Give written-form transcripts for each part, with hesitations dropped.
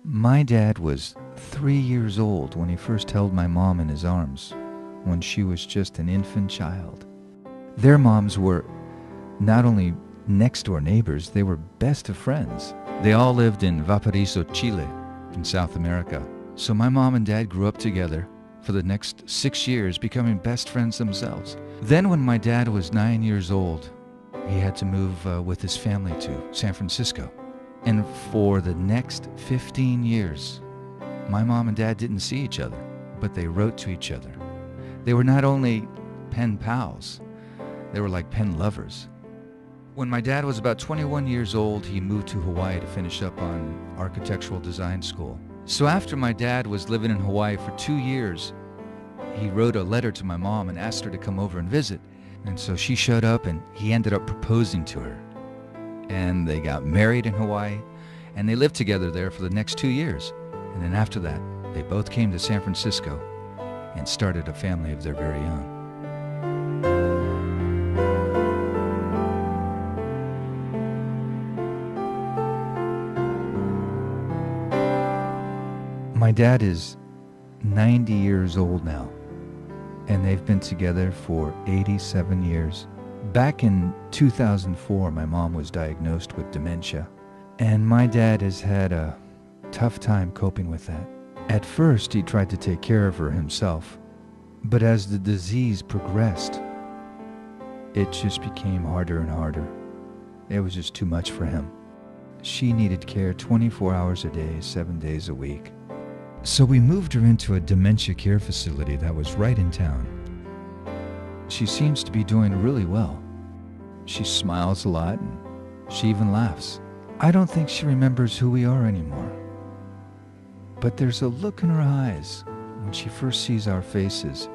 My dad was 3 years old when he first held my mom in his arms, when she was just an infant child. Their moms were not only next door neighbors, they were best of friends. They all lived in Valparaiso, Chile, in South America. So my mom and dad grew up together for the next 6 years, becoming best friends themselves. Then when my dad was 9 years old, he had to move with his family to San Francisco. And for the next 15 years, my mom and dad didn't see each other, but they wrote to each other. They were not only pen pals, they were like pen lovers. When my dad was about 21 years old, he moved to Hawaii to finish up on architectural design school. So after my dad was living in Hawaii for 2 years, he wrote a letter to my mom and asked her to come over and visit. And so she showed up and he ended up proposing to her. And they got married in Hawaii and they lived together there for the next 2 years. And then after that, they both came to San Francisco and started a family of their very own. My dad is 90 years old now, and they've been together for 87 years. Back in 2004, my mom was diagnosed with dementia, and my dad has had a tough time coping with that. At first, he tried to take care of her himself, but as the disease progressed, it just became harder and harder. It was just too much for him. She needed care 24 hours a day, 7 days a week. So we moved her into a dementia care facility that was right in town. She seems to be doing really well. She smiles a lot and she even laughs. I don't think she remembers who we are anymore. But there's a look in her eyes when she first sees our faces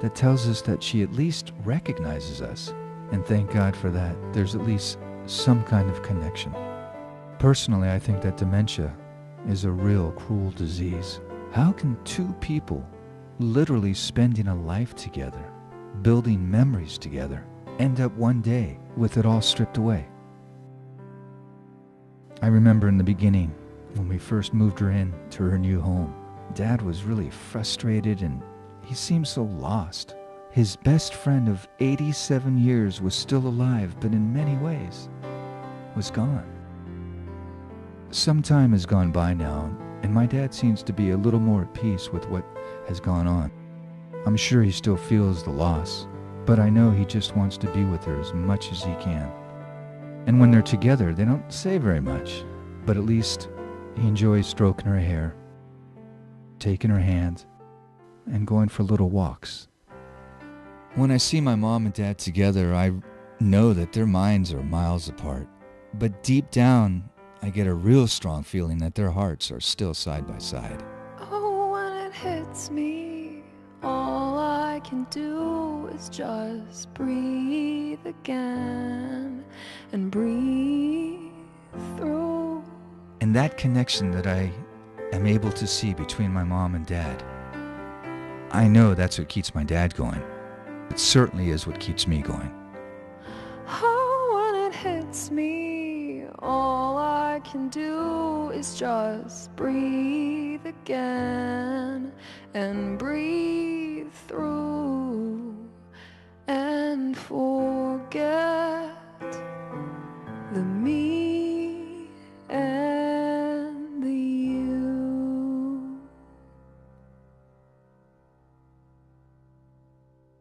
that tells us that she at least recognizes us. And thank God for that. There's at least some kind of connection. Personally, I think that dementia is a real cruel disease. How can two people literally spending a life together, building memories together, end up one day with it all stripped away? I remember in the beginning, when we first moved her in to her new home, Dad was really frustrated and he seemed so lost. His best friend of 87 years was still alive, but in many ways was gone. Some time has gone by now, and my dad seems to be a little more at peace with what has gone on. I'm sure he still feels the loss, but I know he just wants to be with her as much as he can. And when they're together, they don't say very much, but at least he enjoys stroking her hair, taking her hand, and going for little walks. When I see my mom and dad together, I know that their minds are miles apart, but deep down, I get a real strong feeling that their hearts are still side by side. Oh, when it hits me, all I can do is just breathe again and breathe through. And that connection that I am able to see between my mom and dad, I know that's what keeps my dad going. It certainly is what keeps me going. Oh, when it hits me, all I can do is just breathe again and breathe through and forget.